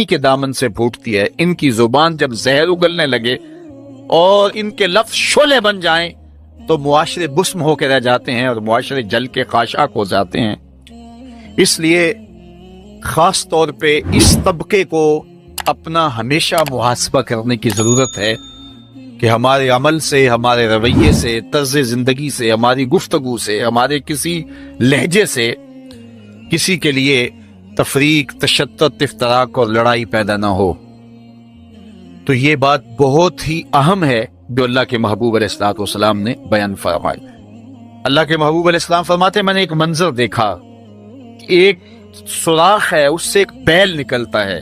انہی کے دامن سے پھوٹتی ہے۔ ان کی زبان جب زہر اگلنے لگے اور ان کے لفظ شعلے بن جائیں تو معاشرے بسم ہو کے رہ جاتے ہیں اور معاشرے جل کے خاشاک ہو جاتے ہیں۔ اس لیے خاص طور پہ اس طبقے کو اپنا ہمیشہ محاسبہ کرنے کی ضرورت ہے کہ ہمارے عمل سے، ہمارے رویے سے، طرز زندگی سے، ہماری گفتگو سے، ہمارے کسی لہجے سے کسی کے لیے تفریق، تشتت، افتراق اور لڑائی پیدا نہ ہو۔ تو یہ بات بہت ہی اہم ہے جو اللہ کے محبوب علیہ الصلوۃ والسلام نے بیان فرمائی۔ اللہ کے محبوب علیہ السلام فرماتے ہیں میں نے ایک منظر دیکھا، ایک سوراخ ہے، اس سے ایک بیل نکلتا ہے،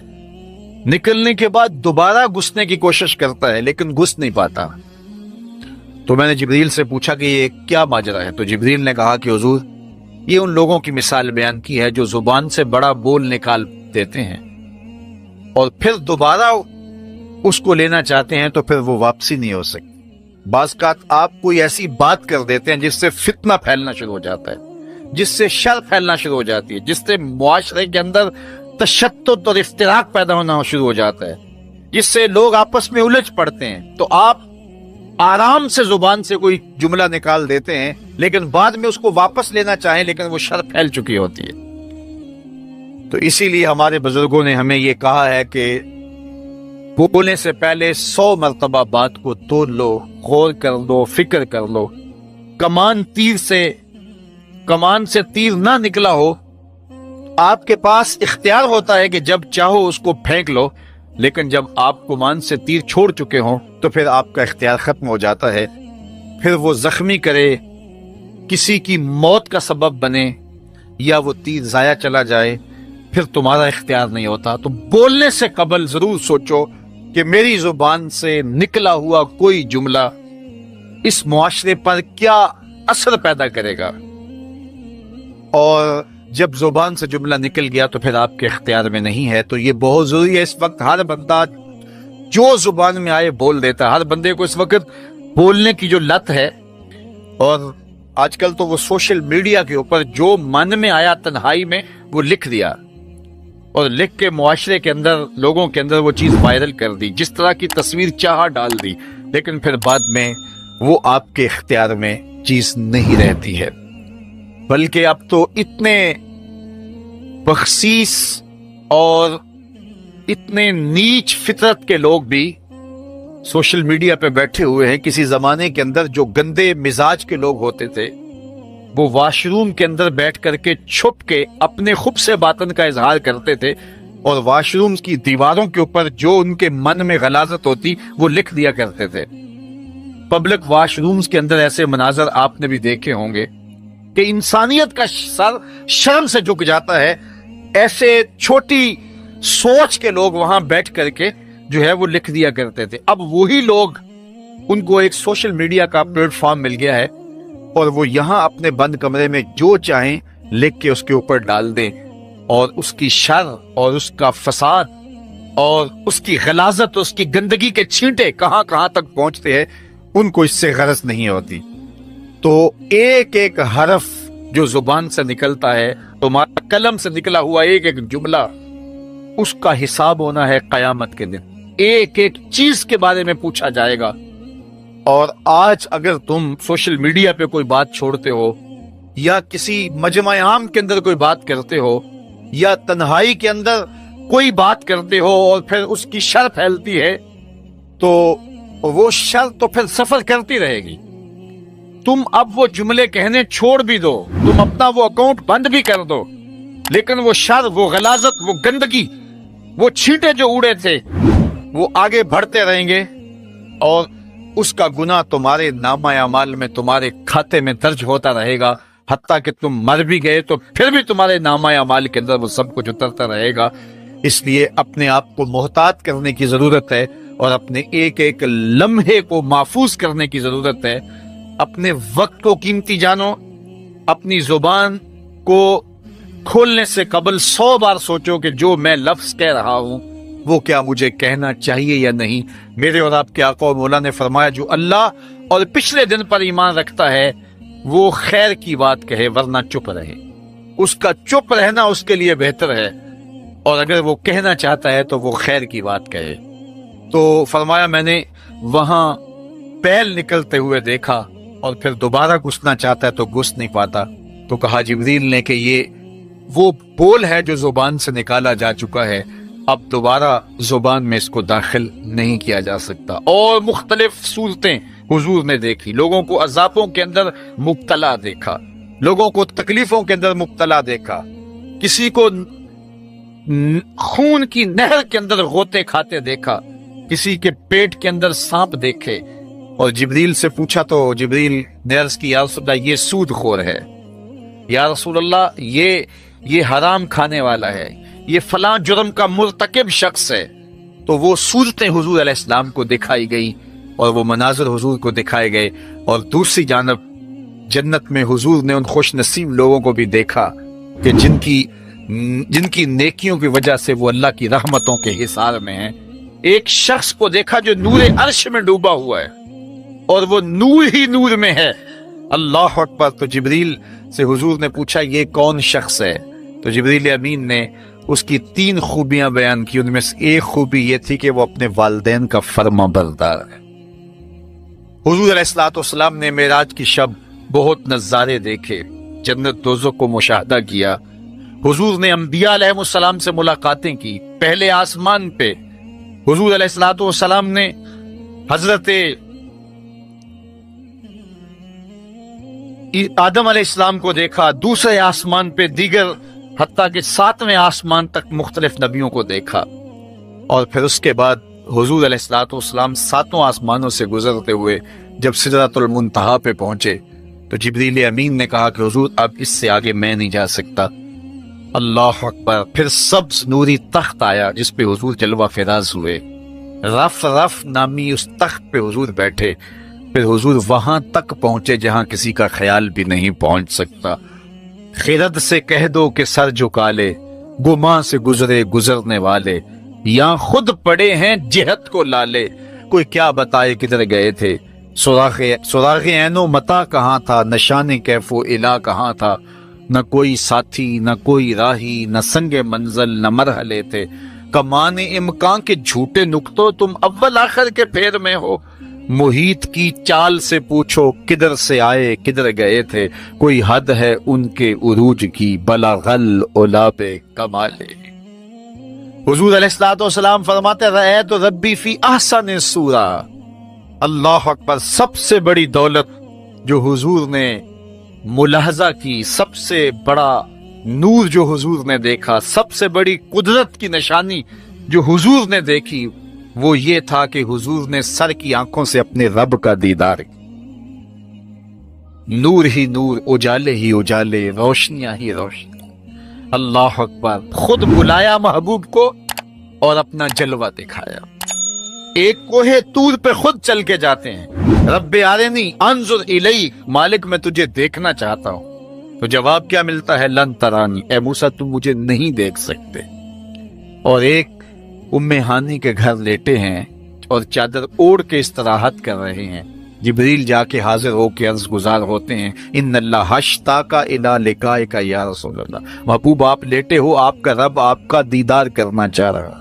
نکلنے کے بعد دوبارہ گھسنے کی کوشش کرتا ہے لیکن گھس نہیں پاتا۔ تو میں نے جبریل سے پوچھا کہ یہ کیا ماجرا ہے؟ تو جبریل نے کہا کہ حضور یہ ان لوگوں کی مثال بیان کی ہے جو زبان سے بڑا بول نکال دیتے ہیں اور پھر دوبارہ اس کو لینا چاہتے ہیں تو پھر وہ واپسی نہیں ہو سکتی۔ بعض اوقات آپ کوئی ایسی بات کر دیتے ہیں جس سے فتنہ پھیلنا شروع ہو جاتا ہے، جس سے شر پھیلنا شروع ہو جاتی ہے، جس سے معاشرے کے اندر تشتت اور افتراق پیدا ہونا شروع ہو جاتا ہے، جس سے لوگ آپس میں الجھ پڑتے ہیں۔ تو آپ آرام سے زبان سے کوئی جملہ نکال دیتے ہیں لیکن بعد میں اس کو واپس لینا چاہیں لیکن وہ شر پھیل چکی ہوتی ہے۔ تو اسی لیے ہمارے بزرگوں نے ہمیں یہ کہا ہے کہ بولنے سے پہلے 100 مرتبہ بات کو تول لو، غور کر لو، فکر کر لو۔ کمان سے تیر نہ نکلا ہو، آپ کے پاس اختیار ہوتا ہے کہ جب چاہو اس کو پھینک لو، لیکن جب آپ کمان سے تیر چھوڑ چکے ہوں تو پھر آپ کا اختیار ختم ہو جاتا ہے۔ پھر وہ زخمی کرے، کسی کی موت کا سبب بنے یا وہ تیر ضائع چلا جائے، پھر تمہارا اختیار نہیں ہوتا۔ تو بولنے سے قبل ضرور سوچو کہ میری زبان سے نکلا ہوا کوئی جملہ اس معاشرے پر کیا اثر پیدا کرے گا، اور جب زبان سے جملہ نکل گیا تو پھر آپ کے اختیار میں نہیں ہے۔ تو یہ بہت ضروری ہے۔ اس وقت ہر بندہ جو زبان میں آئے بول دیتا ہے، ہر بندے کو اس وقت بولنے کی جو لت ہے، اور آج کل تو وہ سوشل میڈیا کے اوپر جو من میں آیا تنہائی میں وہ لکھ دیا اور لکھ کے معاشرے کے اندر لوگوں کے اندر وہ چیز وائرل کر دی، جس طرح کی تصویر چاہا ڈال دی، لیکن پھر بعد میں وہ آپ کے اختیار میں چیز نہیں رہتی ہے۔ بلکہ اب تو اتنے بخسیس اور اتنے نیچ فطرت کے لوگ بھی سوشل میڈیا پہ بیٹھے ہوئے ہیں۔ کسی زمانے کے اندر جو گندے مزاج کے لوگ ہوتے تھے وہ واش روم کے اندر بیٹھ کر کے چھپ کے اپنے خب سے باطن کا اظہار کرتے تھے، اور واش روم کی دیواروں کے اوپر جو ان کے من میں غلاظت ہوتی وہ لکھ دیا کرتے تھے۔ پبلک واش رومز کے اندر ایسے مناظر آپ نے بھی دیکھے ہوں گے کہ انسانیت کا سر شرم سے جھک جاتا ہے۔ ایسے چھوٹی سوچ کے لوگ وہاں بیٹھ کر کے جو ہے وہ لکھ دیا کرتے تھے۔ اب وہی لوگ، ان کو ایک سوشل میڈیا کا پلیٹ فارم مل گیا ہے اور وہ یہاں اپنے بند کمرے میں جو چاہیں لکھ کے اس کے اوپر ڈال دیں، اور اس کی شر اور اس کا فساد اور اس کی غلاظت، اس کی گندگی کے چھینٹے کہاں کہاں تک پہنچتے ہیں، ان کو اس سے غرض نہیں ہوتی۔ تو ایک ایک حرف جو زبان سے نکلتا ہے، تمہارا قلم سے نکلا ہوا ایک ایک جملہ، اس کا حساب ہونا ہے قیامت کے دن۔ ایک ایک چیز کے بارے میں پوچھا جائے گا۔ اور آج اگر تم سوشل میڈیا پہ کوئی بات چھوڑتے ہو، یا کسی مجمع عام کے اندر کوئی بات کرتے ہو، یا تنہائی کے اندر کوئی بات کرتے ہو اور پھر اس کی شر پھیلتی ہے، تو وہ شر تو پھر سفر کرتی رہے گی۔ تم اب وہ جملے کہنے چھوڑ بھی دو، تم اپنا وہ اکاؤنٹ بند بھی کر دو، لیکن وہ شر، وہ غلاظت، وہ گندگی، وہ چھینٹے جو اڑے تھے وہ آگے بڑھتے رہیں گے، اور اس کا گناہ تمہارے نامہ اعمال میں، تمہارے کھاتے میں درج ہوتا رہے گا، حتیٰ کہ تم مر بھی گئے تو پھر بھی تمہارے نامہ اعمال کے اندر وہ سب کچھ اترتا رہے گا۔ اس لیے اپنے آپ کو محتاط کرنے کی ضرورت ہے، اور اپنے ایک ایک لمحے کو محفوظ کرنے کی ضرورت ہے۔ اپنے وقت کو قیمتی جانو، اپنی زبان کو کھولنے سے قبل 100 بار سوچو کہ جو میں لفظ کہہ رہا ہوں وہ کیا مجھے کہنا چاہیے یا نہیں۔ میرے اور آپ کے آقا و مولا نے فرمایا جو اللہ اور پچھلے دن پر ایمان رکھتا ہے وہ خیر کی بات کہے ورنہ چپ رہے، اس کا چپ رہنا اس کے لیے بہتر ہے، اور اگر وہ کہنا چاہتا ہے تو وہ خیر کی بات کہے۔ تو فرمایا میں نے وہاں پیل نکلتے ہوئے دیکھا اور پھر دوبارہ گھسنا چاہتا ہے تو گھس نہیں پاتا۔ تو کہا جبریل نے کہ یہ وہ بول ہے جو زبان سے نکالا جا چکا ہے، اب دوبارہ زبان میں اس کو داخل نہیں کیا جا سکتا۔ اور مختلف صورتیں حضور نے دیکھی، لوگوں کو عذابوں کے اندر مبتلا دیکھا، لوگوں کو تکلیفوں کے اندر مبتلا دیکھا، کسی کو خون کی نہر کے اندر غوطے کھاتے دیکھا، کسی کے پیٹ کے اندر سانپ دیکھے۔ اور جبریل سے پوچھا تو جبریل نے عرض کی یا رسول اللہ یہ سود خور ہے، یا رسول اللہ یہ حرام کھانے والا ہے، یہ فلاں جرم کا مرتکب شخص ہے۔ تو وہ صورتیں حضور علیہ السلام کو دکھائی گئی اور وہ مناظر حضور کو دکھائے گئے۔ اور دوسری جانب جنت میں حضور نے ان خوش نصیب لوگوں کو بھی دیکھا کہ جن کی نیکیوں کی وجہ سے وہ اللہ کی رحمتوں کے حصار میں ہیں۔ ایک شخص کو دیکھا جو نور عرش میں ڈوبا ہوا ہے اور وہ نور ہی نور میں ہے۔ اللہ اکبر۔ تو جبریل سے حضور نے پوچھا یہ کون شخص ہے؟ تو جبریل امین نے اس کی 3 خوبیاں بیان کی، ان میں سے ایک خوبی یہ تھی کہ وہ اپنے والدین کا فرما بردار ہے۔ حضور علیہ الصلوۃ والسلام نے معراج کی شب بہت نظارے دیکھے، جنت دوزخ کو مشاہدہ کیا۔ حضور نے انبیاء علیہ السلام سے ملاقاتیں کی۔ پہلے آسمان پہ حضور علیہ الصلوۃ والسلام نے حضرت آدم علیہ السلام کو دیکھا، دوسرے آسمان پہ دیگر حتیٰ کہ 7ویں آسمان تک مختلف نبیوں کو دیکھا۔ اور پھر اس کے بعد حضور علیہ الصلوۃ والسلام 7 آسمانوں سے گزرتے ہوئے جب سدرۃ المنتہا پہ پہنچے تو جبریل امین نے کہا کہ حضور اب اس سے آگے میں نہیں جا سکتا۔ اللہ اکبر۔ پھر سبز نوری تخت آیا جس پہ حضور جلوہ فراز ہوئے، رف نامی اس تخت پہ حضور بیٹھے۔ پھر حضور وہاں تک پہنچے جہاں کسی کا خیال بھی نہیں پہنچ سکتا۔ خرد سے کہہ دو کہ سر جھکا لے، گماں سے گزرنے والے، یہاں خود پڑے ہیں جہت کو لالے، کوئی کیا بتائے کدھر گئے تھے، سراغ عین و متا کہاں تھا، نشان کیف و الا کہاں تھا، نہ کوئی ساتھی نہ کوئی راہی، نہ سنگ منزل نہ مرحلے تھے، کمان امکان کے جھوٹے نقطوں تم اول آخر کے پھیر میں ہو، محیط کی چال سے پوچھو کدھر سے آئے کدھر گئے تھے، کوئی حد ہے ان کے عروج کی، بلغل اولاب کمالے۔ حضور علیہ الصلوۃ والسلام فرماتے رأیت ربی فی احسن صورہ۔ اللہ اکبر۔ سب سے بڑی دولت جو حضور نے ملاحظہ کی، سب سے بڑا نور جو حضور نے دیکھا، سب سے بڑی قدرت کی نشانی جو حضور نے دیکھی، وہ یہ تھا کہ حضور نے سر کی آنکھوں سے اپنے رب کا دیدار کیا۔ نور ہی نور، اجالے ہی اجالے، روشنیاں ہی روشنیاں۔ اللہ اکبر۔ خود بلایا محبوب کو اور اپنا جلوہ دکھایا۔ ایک کوہ طور پہ خود چل کے جاتے ہیں، رب ارنی انظر الیک، مالک میں تجھے دیکھنا چاہتا ہوں۔ تو جواب کیا ملتا ہے؟ لن ترانی، اے موسیٰ تم مجھے نہیں دیکھ سکتے۔ اور ایک ام ہانی کے گھر لیٹے ہیں اور چادر اوڑھ کے استراحت کر رہے ہیں۔ جبریل جا کے حاضر ہو کے عرض گزار ہوتے ہیں، ان اللہ اشتاق الی لقائک یا رسول اللہ، محبوب آپ لیٹے ہو، آپ کا رب آپ کا دیدار کرنا چاہ رہا۔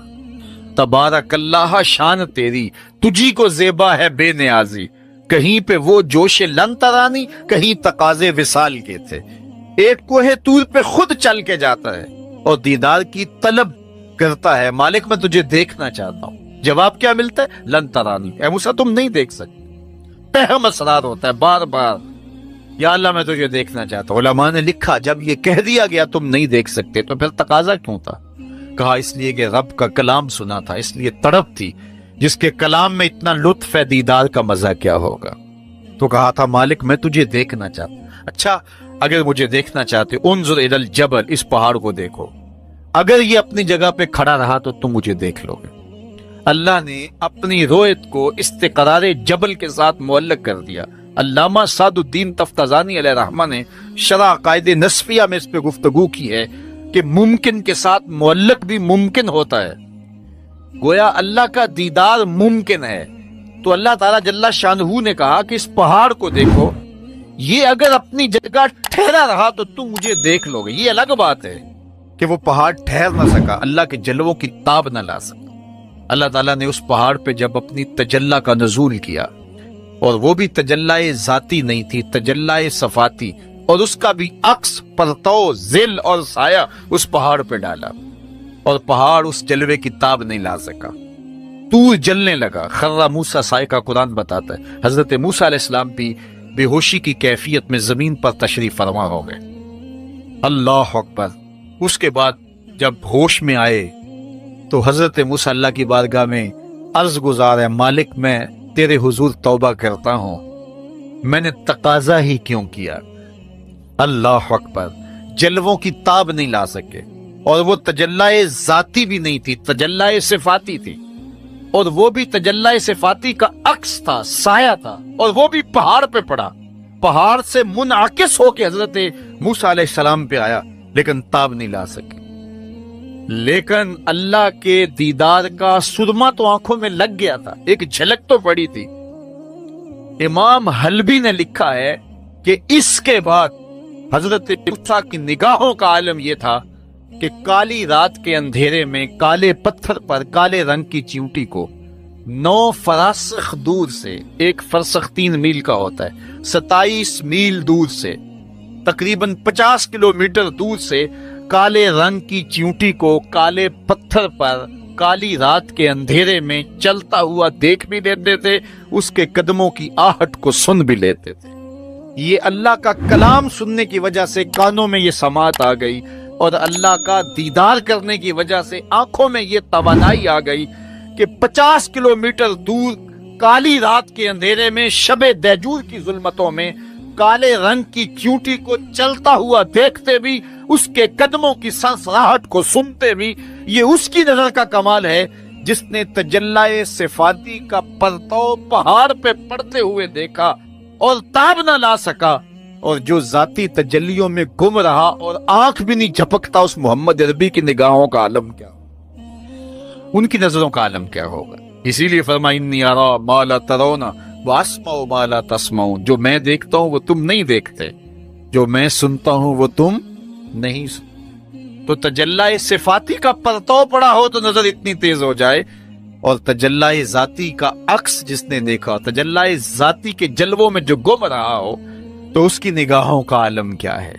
تبارک اللہ، شان تیری، تجھی کو زیبا ہے بے نیازی، کہیں پہ وہ جوش لن ترانی، کہیں تقاضے وصال کے تھے۔ ایک کوہ طور پہ خود چل کے جاتا ہے اور دیدار کی طلب کرتا ہے، مالک میں تجھے دیکھنا چاہتا ہوں۔ جواب کیا ملتا ہے؟ لن ترانی، اے موسیٰ تم نہیں دیکھ سکتے۔ پہم اصرار ہوتا ہے بار بار، یا اللہ میں تجھے دیکھنا چاہتا ہوں۔ علماء نے لکھا جب یہ کہہ دیا گیا تم نہیں دیکھ سکتے تو پھر تقاضا کیوں تھا؟ کہا اس لیے کہ رب کا کلام سنا تھا، اس لیے تڑپ تھی، جس کے کلام میں اتنا لطف ہے دیدار کا مزہ کیا ہوگا۔ تو کہا تھا مالک میں تجھے دیکھنا چاہتا ہوں۔ اچھا اگر مجھے دیکھنا چاہتے انظر الی الجبل، اس پہاڑ کو دیکھو، اگر یہ اپنی جگہ پہ کھڑا رہا تو تم مجھے دیکھ لو گے۔ اللہ نے اپنی رویت کو استقرار جبل کے ساتھ معلق کر دیا۔ علامہ سعد الدین تفتازانی علیہ رحمہ نے شرح عقائد نصفیہ میں اس پہ گفتگو کی ہے کہ ممکن کے ساتھ معلق بھی ممکن ہوتا ہے، گویا اللہ کا دیدار ممکن ہے۔ تو اللہ تعالیٰ جل شانہ نے کہا کہ اس پہاڑ کو دیکھو، یہ اگر اپنی جگہ ٹھہرا رہا تو تم مجھے دیکھ لو گے۔ یہ الگ بات ہے کہ وہ پہاڑ ٹھہر نہ سکا، اللہ کے جلووں کی تاب نہ لا سکا۔ اللہ تعالیٰ نے اس پہاڑ پہ جب اپنی تجلی کا نزول کیا، اور وہ بھی تجلی ذاتی نہیں تھی، تجلی صفاتی، اور اس کا بھی عکس پرتو، ظل اور سایہ اس پہاڑ پہ ڈالا، اور پہاڑ اس جلوے کی تاب نہیں لا سکا، طور جلنے لگا، خرّ موسیٰ صاعقہ قرآن بتاتا ہے۔ حضرت موسیٰ علیہ السلام بھی بے ہوشی کی کیفیت میں زمین پر تشریف فرما ہو گئے۔ اللہ اکبر۔ اس کے بعد جب ہوش میں آئے تو حضرت موسیٰ اللہ کی بارگاہ میں عرض گزار ہے، مالک میں تیرے حضور توبہ کرتا ہوں، میں نے تقاضا ہی کیوں کیا۔ اللہ اکبر۔ جلووں کی تاب نہیں لا سکے، اور وہ تجلی ذاتی بھی نہیں تھی، تجلی صفاتی تھی، اور وہ بھی تجلی صفاتی کا عکس تھا، سایہ تھا، اور وہ بھی پہاڑ پہ پڑا، پہاڑ سے منعکس ہو کے حضرت موسیٰ علیہ السلام پہ آیا، لیکن تاب نہیں لا سکے۔ لیکن اللہ کے دیدار کا سرما تو آنکھوں میں لگ گیا تھا، ایک جھلک تو پڑی تھی۔ امام حلبی نے لکھا ہے کہ اس کے بعد حضرت موسیٰ کی نگاہوں کا عالم یہ تھا کہ کالی رات کے اندھیرے میں کالے پتھر پر کالے رنگ کی چیونٹی کو 9 فراسخ دور سے، ایک فرسخ 3 میل کا ہوتا ہے، 27 میل دور سے، تقریباً 50 کلومیٹر دور سے کالے رنگ کی چیونٹی کو کالے پتھر پر کالی رات کے اندھیرے میں چلتا ہوا دیکھ بھی لیتے تھے، اس کے قدموں کی آہٹ کو سن بھی لیتے تھے۔ یہ اللہ کا کلام سننے کی وجہ سے کانوں میں یہ سماعت آ گئی، اور اللہ کا دیدار کرنے کی وجہ سے آنکھوں میں یہ توانائی آ گئی کہ 50 کلومیٹر دور کالی رات کے اندھیرے میں، شب دیجور کی ظلمتوں میں، کالے رنگ کی چیونٹی کو چلتا ہوا دیکھتے بھی، اس کے قدموں کی سنسراہٹ کو سنتے بھی۔ یہ اس کی نظر کا کمال ہے جس نے تجلی صفاتی کا پرتو پہاڑ پہ پڑتے ہوئے دیکھا اور تاب نہ لا سکا، اور جو ذاتی تجلیوں میں گم رہا اور آنکھ بھی نہیں جھپکتا، اس محمد عربی کی نگاہوں کا عالم کیا، ان کی نظروں کا عالم کیا ہوگا۔ اسی لیے فرمایا انی ارا ما لا ترون واسمع ما لا تسمعون، جو میں دیکھتا ہوں وہ تم نہیں دیکھتے، جو میں سنتا ہوں وہ تم نہیں سنتے۔ تو تجلی صفاتی کا پرتو پڑا ہو تو نظر اتنی تیز ہو جائے، اور تجلی ذاتی کا عکس جس نے دیکھا، تجلی ذاتی کے جلووں میں جو گم رہا ہو، تو اس کی نگاہوں کا عالم کیا ہے۔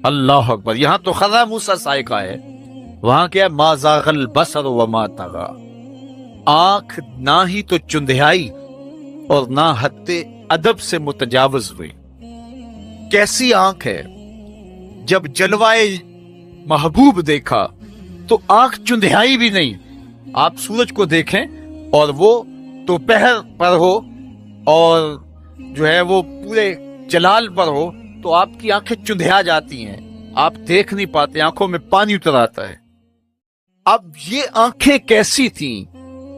اللہ اکبر۔ یہاں تو خرّ موسیٰ صاعقہ ہے، وہاں کیا ہے، ما زاغ البصر وما طغی، آنکھ نہ ہی تو چندھیائی اور نہ حد ادب سے متجاوز ہوئی۔ کیسی آنکھ ہے، جب جلوائے محبوب دیکھا تو آنکھ چندھیائی بھی نہیں۔ آپ سورج کو دیکھیں اور وہ دوپہر پر ہو اور جو ہے وہ پورے جلال پر ہو تو آپ کی آنکھیں چندھیا جاتی ہیں، آپ دیکھ نہیں پاتے، آنکھوں میں پانی اتر آتا ہے۔ اب یہ آنکھیں کیسی تھیں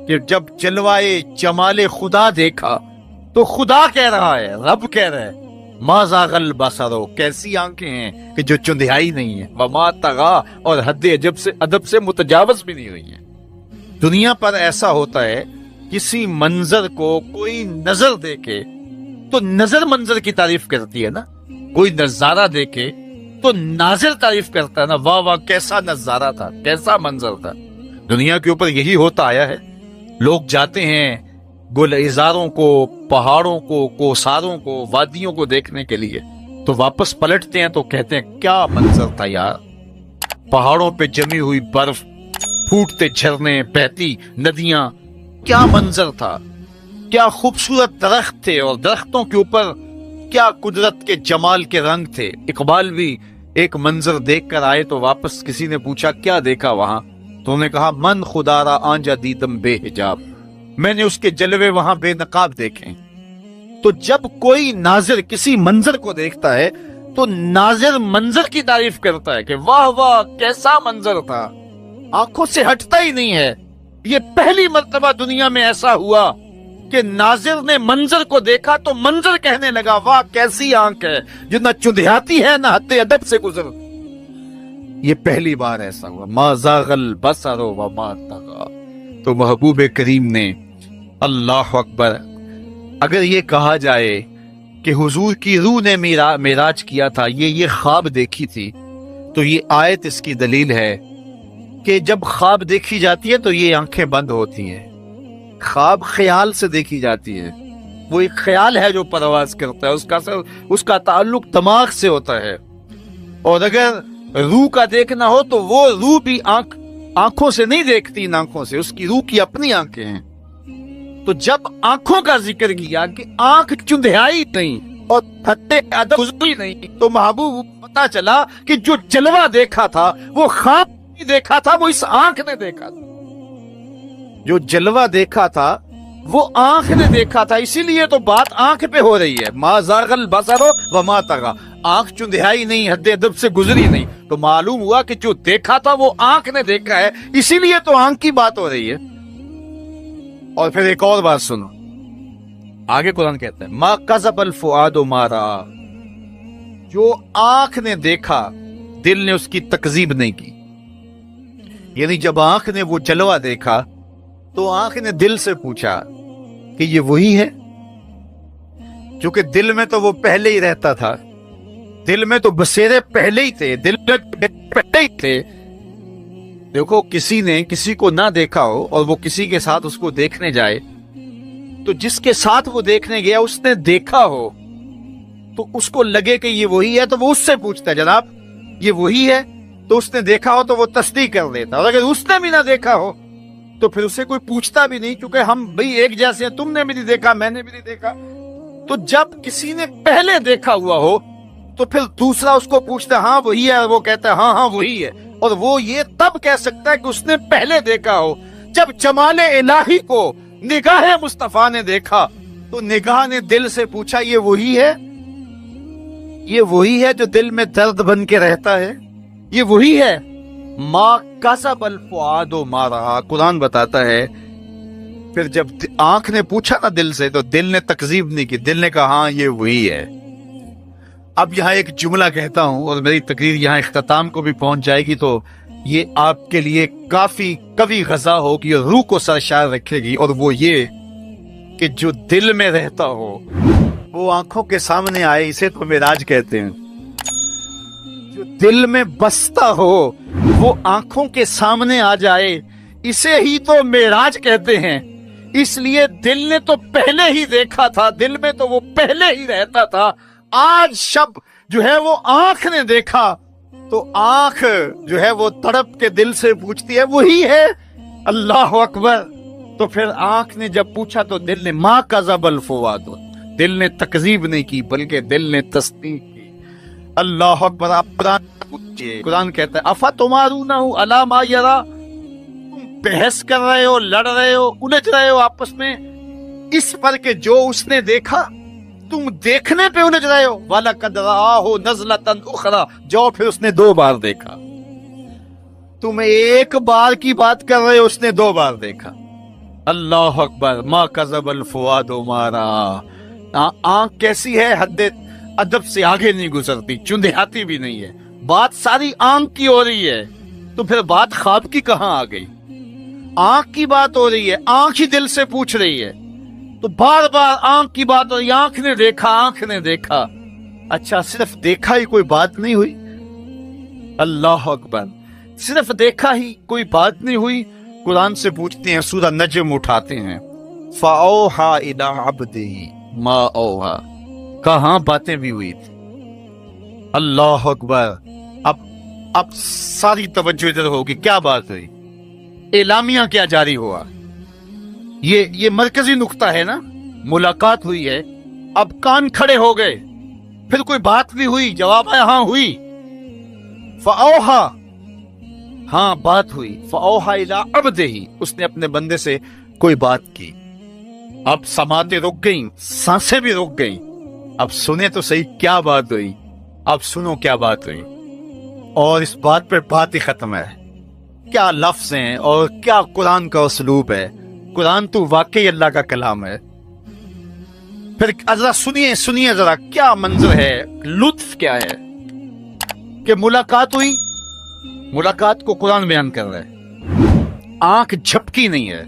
کہ جب جلوائے جمال خدا دیکھا تو خدا کہہ رہا ہے، رب کہہ رہا ہے، ما زاغ البصر، کیسی آنکھیں ہیں کہ جو چندھیائی نہیں ہیں، وما طغی، اور حد ادب سے متجاوز بھی نہیں ہوئی ہیں۔ دنیا پر ایسا ہوتا ہے، کسی منظر کو کوئی نظر دیکھے تو نظر منظر کی تعریف کرتی ہے نا، کوئی نظارہ دیکھے تو ناظر تعریف کرتا ہے نا، واہ واہ کیسا نظارہ تھا، کیسا منظر تھا۔ دنیا کے اوپر یہی ہوتا آیا ہے، لوگ جاتے ہیں گلزاروں کو، پہاڑوں کو، کوساروں کو، وادیوں کو دیکھنے کے لیے، تو واپس پلٹتے ہیں تو کہتے ہیں کیا منظر تھا یار، پہاڑوں پہ جمی ہوئی برف، پھوٹتے جھرنے، بہتی ندیاں، کیا منظر تھا، کیا خوبصورت درخت تھے، اور درختوں کے اوپر کیا قدرت کے جمال کے رنگ تھے۔ اقبال بھی ایک منظر دیکھ کر آئے تو واپس کسی نے پوچھا کیا دیکھا وہاں، تو انہوں نے کہا من خدا را آنجا دیدم بے حجاب، میں نے اس کے جلوے وہاں بے نقاب دیکھے۔ تو جب کوئی ناظر کسی منظر کو دیکھتا ہے تو ناظر منظر کی تعریف کرتا ہے کہ واہ واہ کیسا منظر تھا، آنکھوں سے ہٹتا ہی نہیں ہے۔ یہ پہلی مرتبہ دنیا میں ایسا ہوا کہ ناظر نے منظر کو دیکھا تو منظر کہنے لگا واہ کیسی آنکھ ہے جو نہ چندھیاتی ہے نہ حد ادب سے گزر۔ یہ پہلی بار ایسا ہوا، ما زاغ البصر وما طغی۔ تو محبوب کریم نے، اللہ اکبر، اگر یہ کہا جائے کہ حضور کی روح نے معراج کیا تھا، یہ خواب دیکھی تھی، تو یہ آیت اس کی دلیل ہے کہ جب خواب دیکھی جاتی ہے تو یہ آنکھیں بند ہوتی ہیں. خواب خیال سے دیکھی جاتی ہے. وہ ایک خیال ہے جو پرواز کرتا ہے، اس کا تعلق دماغ سے ہوتا ہے. اور اگر روح کا دیکھنا ہو تو وہ روح بھی آنکھوں سے نہیں دیکھتی، ان آنکھوں سے، اس کی روح کی اپنی آنکھیں ہیں. تو جب آنکھوں کا ذکر کیا کہ آنکھ چندھیائی نہیں اور حد ادب گزری نہیں، تو محبوب پتا چلا کہ جو جلوہ دیکھا تھا وہ خواب نہیں دیکھا تھا، وہ اس آنکھ نے دیکھا تھا. جو جلوہ دیکھا تھا وہ آنکھ نے دیکھا تھا. اسی لیے تو بات آنکھ پہ ہو رہی ہے. ما زاغ البصر وما طغى. آنکھ چندھیائی نہیں، حد ادب سے گزری نہیں. تو معلوم ہوا کہ جو دیکھا تھا وہ آنکھ نے دیکھا ہے، اسی لیے تو آنکھ کی بات ہو رہی ہے. اور پھر ایک اور بات سنو، آگے قرآن کہتا ہے ما کذب الفؤاد ما رأى. جو آنکھ نے دیکھا دل نے اس کی تکذیب نہیں کی. یعنی جب آنکھ نے وہ جلوہ دیکھا تو آنکھ نے دل سے پوچھا کہ یہ وہی ہے، کیونکہ دل میں تو وہ پہلے ہی رہتا تھا، دل میں تو بسیرے پہلے ہی تھے، دل میں پہلے ہی تھے. دیکھو کسی نے کسی کو نہ دیکھا ہو اور وہ کسی کے ساتھ اس کو دیکھنے جائے، تو جس کے ساتھ وہ دیکھنے گیا اس نے دیکھا ہو تو اس کو لگے کہ یہ وہی ہے، تو وہ اس سے پوچھتا ہے جناب یہ وہی ہے. تو اس نے دیکھا ہو تو وہ تصدیق کر لیتا. اور اگر اس نے بھی نہ دیکھا ہو تو پھر اسے کوئی پوچھتا بھی نہیں، کیونکہ ہم بھئی ایک جیسے ہیں، تم نے بھی نہیں دیکھا میں نے بھی نہیں دیکھا. تو جب کسی نے پہلے دیکھا ہوا ہو تو پھر دوسرا اس کو پوچھتا ہے ہاں وہی ہے، اور وہ کہتا ہے ہاں وہی ہے. اور وہ یہ تب کہہ سکتا ہے کہ اس نے پہلے دیکھا ہو. جب جمال الہی کو نگاہ مصطفیٰ نے دیکھا تو نگاہ نے دل سے پوچھا یہ وہی ہے، یہ وہی ہے جو دل میں درد بن کے رہتا ہے، یہ وہی ہے. ما کذب الفؤاد ما رأى. قرآن بتاتا ہے پھر جب آنکھ نے پوچھا نا دل سے تو دل نے تکذیب نہیں کی، دل نے کہا ہاں یہ وہی ہے. اب یہاں ایک جملہ کہتا ہوں اور میری تقریر یہاں اختتام کو بھی پہنچ جائے گی، تو یہ آپ کے لیے کافی قوی غذا ہوگی اور روح کو سرشار رکھے گی. اور وہ یہ کہ جو دل میں رہتا ہو وہ آنکھوں کے سامنے آئے، اسے تو معراج کہتے ہیں. جو دل میں بستا ہو وہ آنکھوں کے سامنے آ جائے، اسے ہی تو معراج کہتے ہیں. اس لیے دل نے تو پہلے ہی دیکھا تھا، دل میں تو وہ پہلے ہی رہتا تھا. آج شب جو ہے وہ آنکھ نے دیکھا تو آنکھ جو ہے وہ تڑپ کے دل سے پوچھتی ہے وہی ہے. اللہ اکبر. تو پھر آنکھ نے جب پوچھا تو دل نے ما کذب الفؤاد، دل نے تکذیب نہیں کی بلکہ دل نے تصدیق کی. اللہ اکبر. آپ قرآن پوچھئے، قرآن کہتا ہے افتمارونہ علی ما یری. تم بحث کر رہے ہو، لڑ رہے ہو، الجھ رہے ہو آپس میں اس پر کہ جو اس نے دیکھا تم دیکھنے پہ الجھ رہے ہو. وَلَقَدْ رَآهُ نَزْلَةً أُخْرَى. جو پھر اس نے 2 بار دیکھا. تم ایک بار کی بات کر رہے ہو، اس نے 2 بار دیکھا. اللہ اکبر. ما کذب الفؤاد ما رأى. آنکھ کیسی ہے؟ حد ادب سے آگے نہیں گزرتی، چندھیاتی بھی نہیں ہے. بات ساری آنکھ کی ہو رہی ہے تو پھر بات خواب کی کہاں آ گئی؟ آنکھ کی بات ہو رہی ہے، آنکھ ہی دل سے پوچھ رہی ہے. تو بار بار آنکھ کی بات ہو رہی ہے. آنکھ نے دیکھا، آنکھ نے دیکھا. اچھا صرف دیکھا ہی کوئی بات نہیں ہوئی؟ اللہ اکبر. صرف دیکھا ہی کوئی بات نہیں ہوئی؟ قرآن سے پوچھتے ہیں، سورہ نجم اٹھاتے ہیں فَأَوْحَى إِلَىٰ عَبْدِهِ مَا أَوْحَىٰ. کہاں باتیں بھی ہوئی تھی. اللہ اکبر. اب ساری توجہ ادھر ہوگی. کیا بات ہوئی؟ اعلامیہ کیا جاری ہوا؟ یہ مرکزی نقطہ ہے نا. ملاقات ہوئی ہے، اب کان کھڑے ہو گئے. پھر کوئی بات بھی ہوئی؟ جواب ہے ہاں ہوئی. فَأَوْحَىٰ. ہاں بات ہوئی. فَأَوْحَىٰ إِلَىٰ عَبْدِهِ. اس نے اپنے بندے سے کوئی بات کی. اب سماعتیں رک گئیں، سانسیں بھی رک گئیں. اب سنیں تو صحیح کیا بات ہوئی. اب سنو کیا بات ہوئی. اور اس بات پہ بات ہی ختم ہے. کیا لفظ ہیں اور کیا قرآن کا اسلوب ہے. قرآن تو واقعی اللہ کا کلام ہے. پھر ذرا سنیے ذرا کیا منظر ہے، لطف کیا ہے کہ ملاقات ہوئی. ملاقات کو قرآن بیان کر رہا ہے. آنکھ جھپکی نہیں ہے.